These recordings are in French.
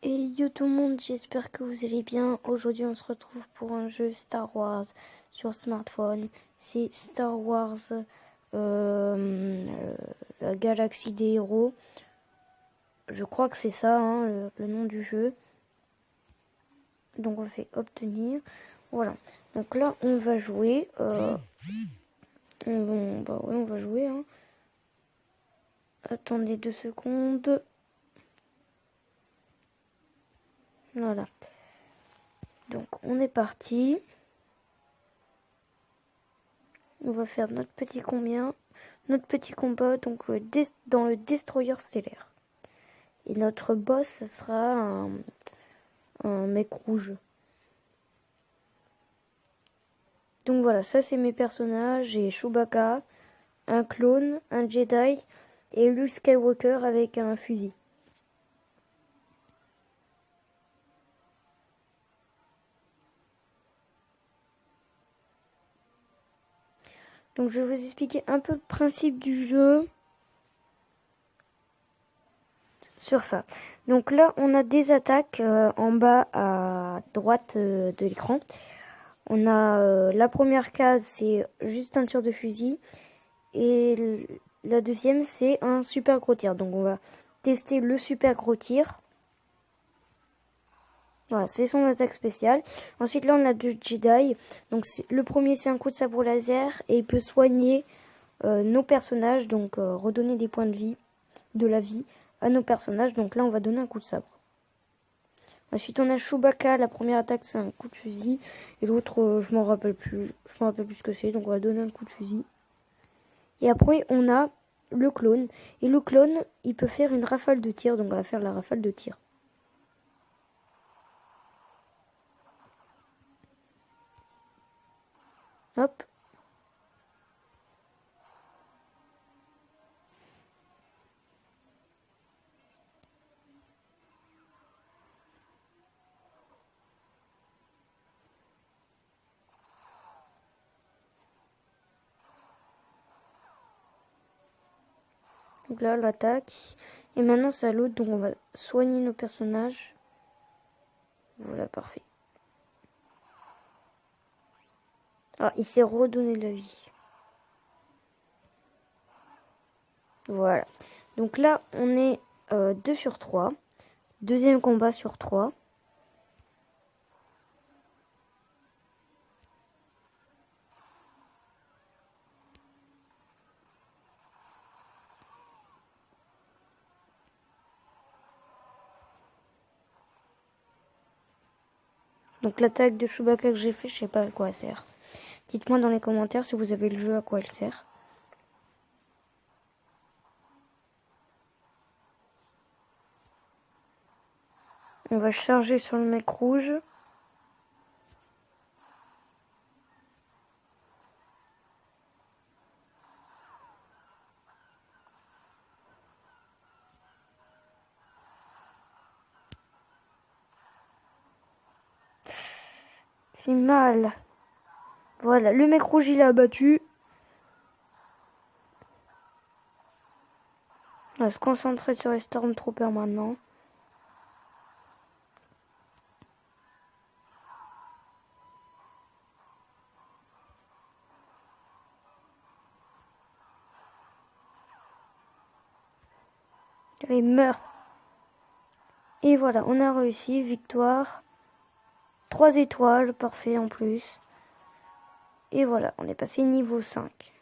Et yo tout le monde, j'espère que vous allez bien. Aujourd'hui on se retrouve pour un jeu Star Wars sur smartphone. C'est Star Wars la galaxie des héros. Je crois que c'est ça le nom du jeu. Donc on fait obtenir. Voilà. Donc là on va jouer. On va jouer. Attendez 2 secondes. Voilà. Donc on est parti. On va faire notre petit combat donc dans le destroyer stellaire. Et notre boss ce sera un mec rouge. Donc voilà, ça c'est mes personnages. J'ai Chewbacca, un clone, un Jedi et Luke Skywalker avec un fusil. Donc je vais vous expliquer un peu le principe du jeu sur ça. Donc là on a des attaques en bas à droite de l'écran. On a la première case, c'est juste un tir de fusil. Et la deuxième, c'est un super gros tir. Donc on va tester le super gros tir. Voilà, c'est son attaque spéciale. Ensuite, là, on a deux Jedi. Donc le premier, c'est un coup de sabre laser. Et il peut soigner nos personnages. Donc redonner des points de vie, de la vie à nos personnages. Donc là, on va donner un coup de sabre. Ensuite, on a Chewbacca. La première attaque, c'est un coup de fusil. Et l'autre, je m'en rappelle plus. Je m'en rappelle plus ce que c'est. Donc on va donner un coup de fusil. Et après, on a le clone. Et le clone, il peut faire une rafale de tir. Donc on va faire la rafale de tir. Hop. Donc là, l'attaque. Et maintenant, c'est à l'autre. Donc on va soigner nos personnages. Voilà, parfait. Ah, il s'est redonné de la vie. Voilà. Donc là, on est 2 sur 3. Deuxième combat sur 3. Donc l'attaque de Chewbacca que j'ai fait, je sais pas à quoi elle sert. Dites-moi dans les commentaires si vous avez le jeu à quoi elle sert. On va charger sur le mec rouge. Fait mal. Voilà, le mec rouge il a abattu. On va se concentrer sur les Stormtroopers maintenant. Allez, meurt. Et voilà, on a réussi, victoire. 3 étoiles, parfait en plus. Et voilà, on est passé niveau 5.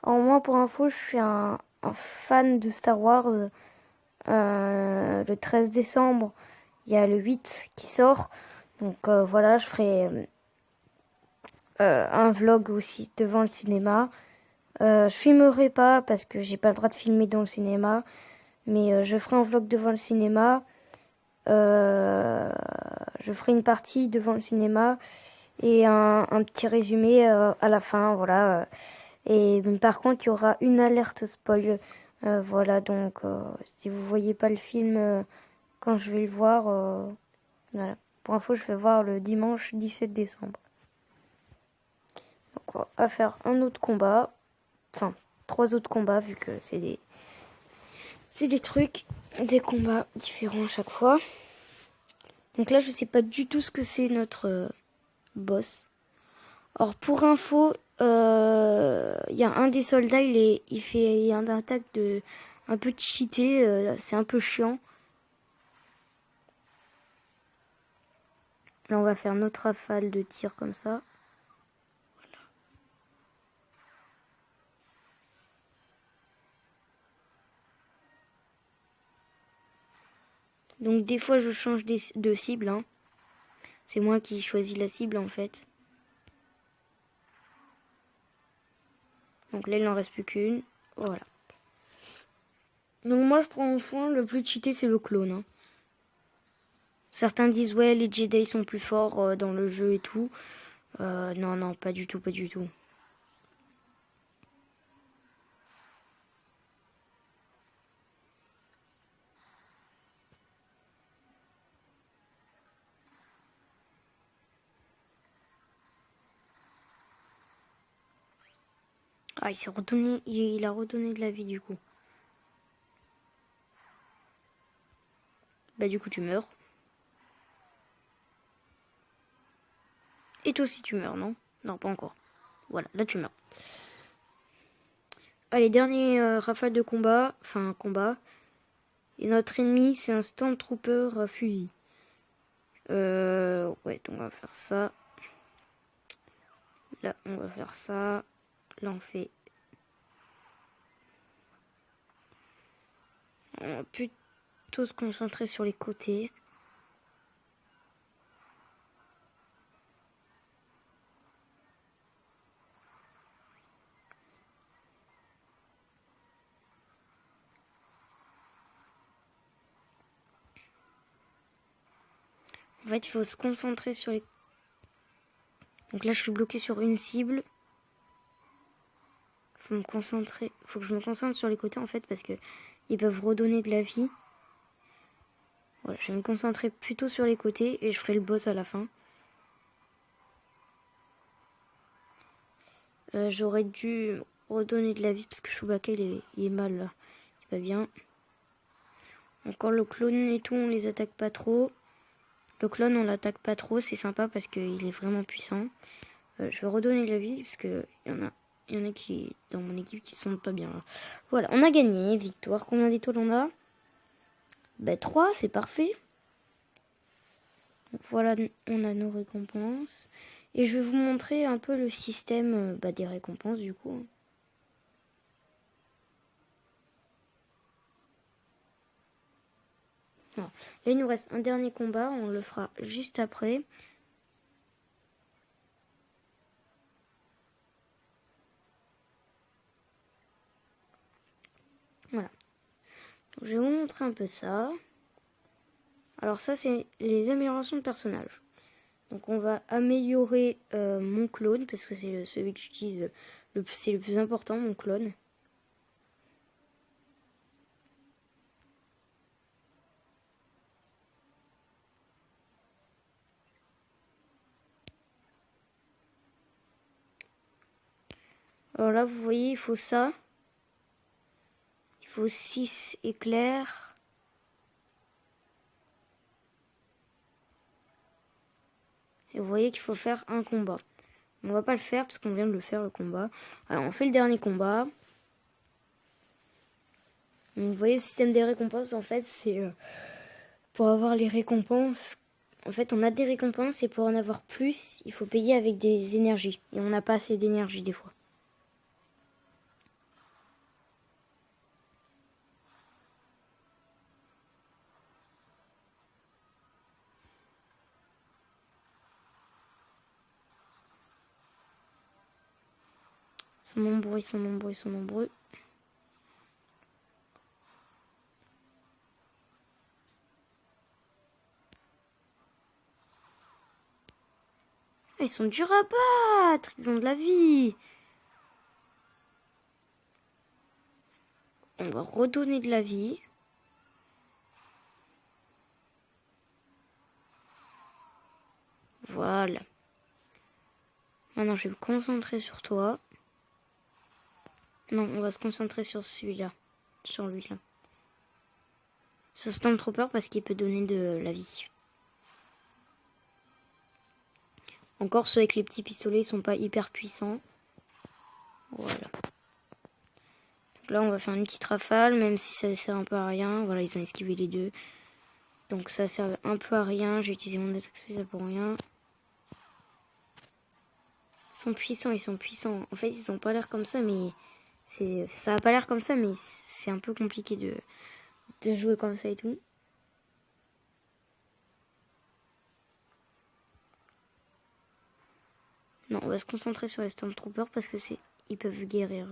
Alors moi, pour info, je suis un fan de Star Wars. Le 13 décembre, il y a le 8 qui sort. Donc voilà, je ferai un vlog aussi devant le cinéma. Je filmerai pas parce que j'ai pas le droit de filmer dans le cinéma. Mais je ferai un vlog devant le cinéma. Je ferai une partie devant le cinéma. Et un petit résumé à la fin, voilà. Et par contre, il y aura une alerte spoil. Voilà, donc si vous voyez pas le film quand je vais le voir, voilà. Pour info, je vais voir le dimanche 17 décembre. Donc on va faire un autre combat. Enfin, 3 autres combats, vu que c'est des trucs, des combats différents à chaque fois. Donc là, je sais pas du tout ce que c'est notre boss. Alors pour info, il y a un des soldats, il fait une attaque de un peu cheaté, c'est un peu chiant. Là, on va faire notre rafale de tir comme ça. Donc des fois, je change de cible. Hein. C'est moi qui choisis la cible en fait. Donc là, il n'en reste plus qu'une. Voilà. Donc moi, je prends en soin, le plus cheaté, c'est le clone. Hein. Certains disent, ouais, les Jedi sont plus forts dans le jeu et tout. Non, non, pas du tout, pas du tout. Ah, il s'est redonné, il a redonné de la vie du coup. Bah du coup, tu meurs. Et toi aussi, tu meurs, non? Non, pas encore. Voilà, là, tu meurs. Allez, dernier rafale de combat. Enfin, combat. Et notre ennemi, c'est un Stormtrooper fusil. Ouais, donc on va faire ça. Là, on va faire ça. Là, on fait... On va plutôt se concentrer sur les côtés. En fait, il faut se concentrer sur les... Donc là, je suis bloqué sur une cible. Faut que je me concentre sur les côtés en fait parce que ils peuvent redonner de la vie. Voilà, je vais me concentrer plutôt sur les côtés et je ferai le boss à la fin. J'aurais dû redonner de la vie parce que Chewbacca il est mal là. C'est pas bien. Encore le clone et tout, on les attaque pas trop. Le clone on l'attaque pas trop, c'est sympa parce qu'il est vraiment puissant. Je vais redonner de la vie parce que il y en a qui dans mon équipe qui se sentent pas bien là. Voilà, on a gagné, victoire. Combien d'étoiles on a? Bah 3, c'est parfait. Donc voilà, on a nos récompenses. Et je vais vous montrer un peu le système des récompenses du coup. Voilà. Là, il nous reste un dernier combat, on le fera juste après. Voilà. Donc, je vais vous montrer un peu ça. Alors ça, c'est les améliorations de personnages. Donc on va améliorer mon clone, parce que c'est celui que j'utilise, c'est le plus important, mon clone. Alors là, vous voyez, il faut ça. Il faut 6 éclairs. Et vous voyez qu'il faut faire un combat. On va pas le faire parce qu'on vient de le faire le combat. Alors on fait le dernier combat. Donc, vous voyez le système des récompenses en fait c'est pour avoir les récompenses. En fait on a des récompenses et pour en avoir plus il faut payer avec des énergies. Et on n'a pas assez d'énergie des fois. Ils sont nombreux, ils sont nombreux, ils sont nombreux. Ah, ils sont durs à battre, ils ont de la vie. On va redonner de la vie. Voilà. Maintenant je vais me concentrer sur toi. Non, on va se concentrer sur celui-là. Sur lui là. Sur Stormtrooper parce qu'il peut donner de la vie. Encore ceux avec les petits pistolets, ils sont pas hyper puissants. Voilà. Donc là, on va faire une petite rafale, même si ça sert un peu à rien. Voilà, ils ont esquivé les deux. Donc ça sert un peu à rien. J'ai utilisé mon attaque spéciale pour rien. Ils sont puissants, ils sont puissants. En fait, ils ont pas l'air comme ça, mais... Ça a pas l'air comme ça, mais c'est un peu compliqué de jouer comme ça et tout. Non, on va se concentrer sur les Stormtroopers parce que ils peuvent guérir.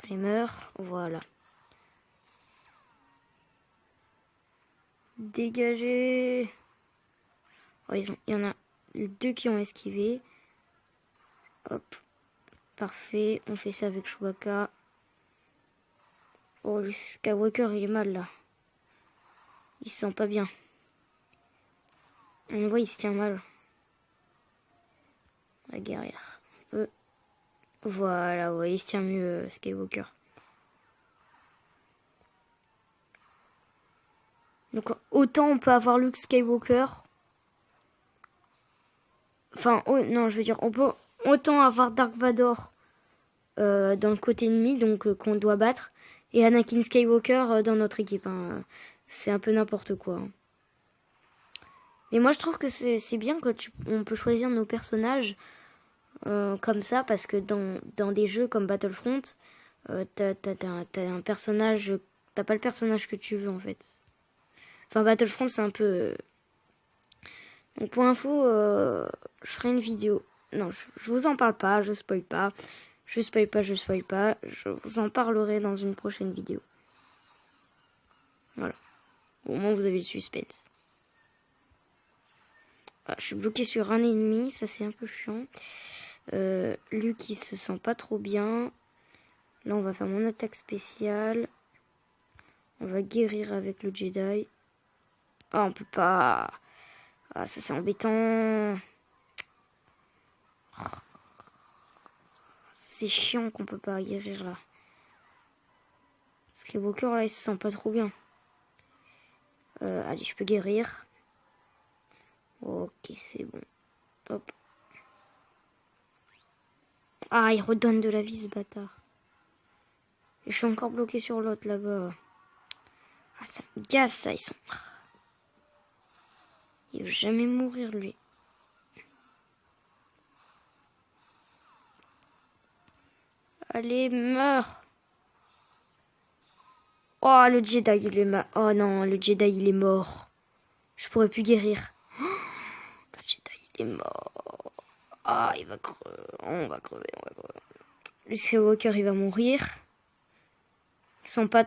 Allez, meurt. Voilà. Dégagez. Oh, il y en a deux qui ont esquivé. Hop. Parfait. On fait ça avec Chewbacca. Oh, le Skywalker, il est mal là. Il se sent pas bien. On voit, il se tient mal. La guerrière. Un peu. Voilà, ouais, il se tient mieux, Skywalker. Donc, autant on peut avoir Luke Skywalker. Enfin, oh, non, je veux dire, on peut autant avoir Dark Vador dans le côté ennemi, donc qu'on doit battre, et Anakin Skywalker dans notre équipe. Hein. C'est un peu n'importe quoi. Hein. Mais moi, je trouve que c'est bien que on peut choisir nos personnages comme ça, parce que dans des jeux comme Battlefront, t'as un personnage, t'as pas le personnage que tu veux en fait. Enfin, Battlefront, c'est un peu... Donc pour info, je ferai une vidéo. Non, je vous en parle pas, je spoil pas. Je spoil pas, je spoil pas. Je vous en parlerai dans une prochaine vidéo. Voilà. Au moins vous avez le suspense. Ah, je suis bloqué sur un ennemi, ça c'est un peu chiant. Luke il se sent pas trop bien. Là on va faire mon attaque spéciale. On va guérir avec le Jedi. Ah on peut pas. Ah ça c'est embêtant. C'est chiant qu'on peut pas guérir là. Skywalker là il se sent pas trop bien. Allez je peux guérir. Ok c'est bon. Hop. Ah il redonne de la vie ce bâtard. Et je suis encore bloqué sur l'autre là-bas. Ah ça me gave ça, ils sont... Il veut jamais mourir lui. Allez, meurs. Oh, le Jedi, il est mort. Oh non, le Jedi, il est mort. Je pourrais plus guérir. Oh, le Jedi, il est mort. Ah, il va crever. On va crever, on va crever. Le Skywalker, il va mourir. Ils sont pas...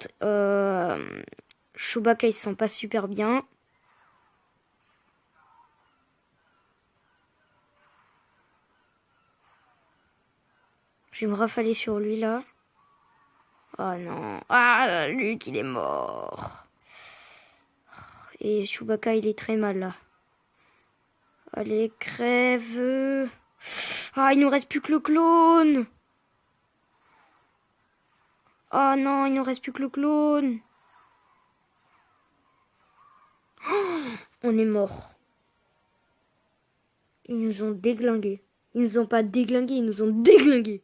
Chewbacca, ils se sent pas super bien. Je vais me rafaler sur lui, là. Oh non. Ah, Luke, il est mort. Et Chewbacca, il est très mal, là. Allez, crève. Ah, il nous reste plus que le clone. Oh non, il nous reste plus que le clone. Oh, on est mort. Ils nous ont déglingués. Ils nous ont pas déglingués, ils nous ont déglingués.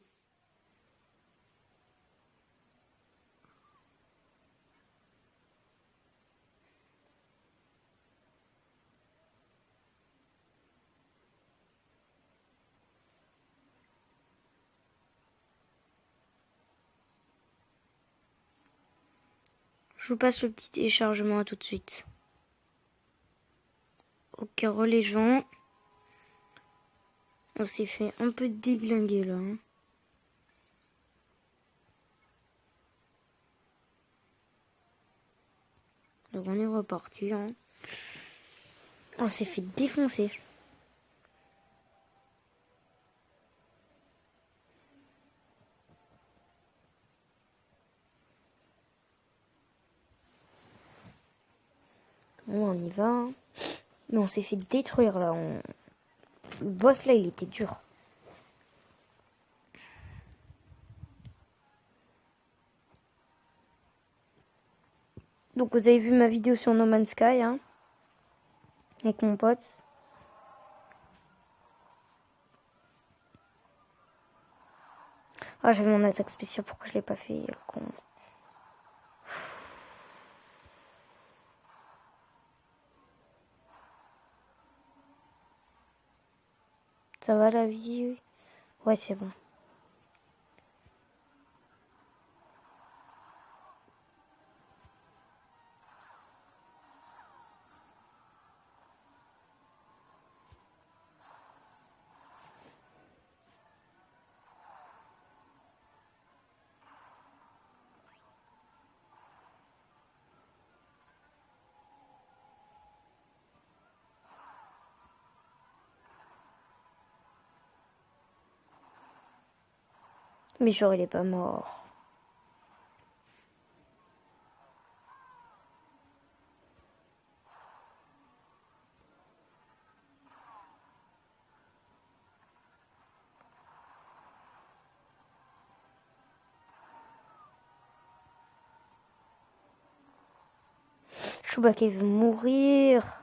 Je vous passe le petit téléchargement à tout de suite. Ok, les gens. On s'est fait un peu déglinguer là. Hein. Donc on est reparti. Hein. On s'est fait défoncer. Bon, on y va. Hein. Mais on s'est fait détruire là. Le boss là, il était dur. Donc vous avez vu ma vidéo sur No Man's Sky, hein, avec mon pote. Ah, j'avais mon attaque spéciale, pourquoi je l'ai pas fait, le con. Ça va la vie? Ouais, c'est bon. Mais genre, il est pas mort. Chewbacca, il veut mourir.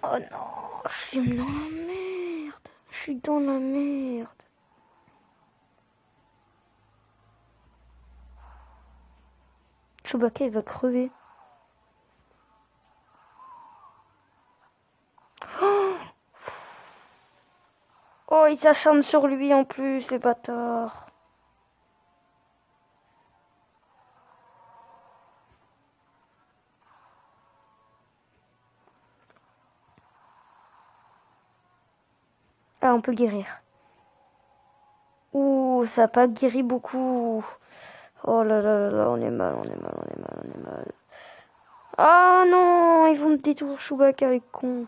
Oh non, je suis dans la merde. Je suis dans la merde. Chewbacca, il va crever. Oh, il s'acharne sur lui en plus, les bâtards. Ah, on peut guérir. Ouh, ça a pas guéri beaucoup. Oh là là là là, on est mal, on est mal, on est mal, on est mal. Ah non, ils vont me détruire Chewbacca, les cons.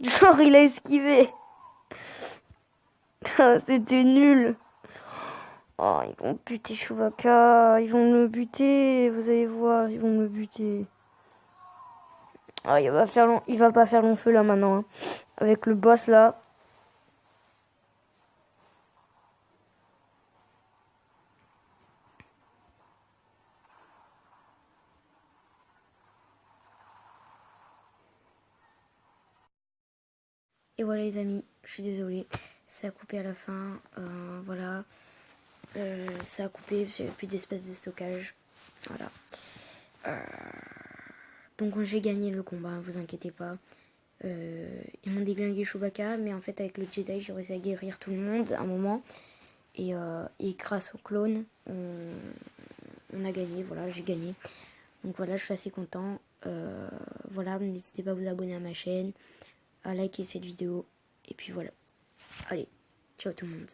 Genre, il a esquivé. C'était nul. Oh, ils vont buter Chewbacca. Ils vont me buter. Vous allez voir, ils vont me buter. Ah, il va pas faire long feu là maintenant. Hein. Avec le boss là. Et voilà les amis, je suis désolée. Ça a coupé à la fin. Voilà. Ça a coupé parce qu'il n'y avait plus d'espace de stockage. Voilà. Donc j'ai gagné le combat, vous inquiétez pas. Ils m'ont déglingué Chewbacca, mais en fait avec le Jedi j'ai réussi à guérir tout le monde à un moment. Et grâce au clone, on a gagné, voilà, j'ai gagné. Donc voilà, je suis assez content. Voilà, n'hésitez pas à vous abonner à ma chaîne, à liker cette vidéo. Et puis voilà. Allez, ciao tout le monde.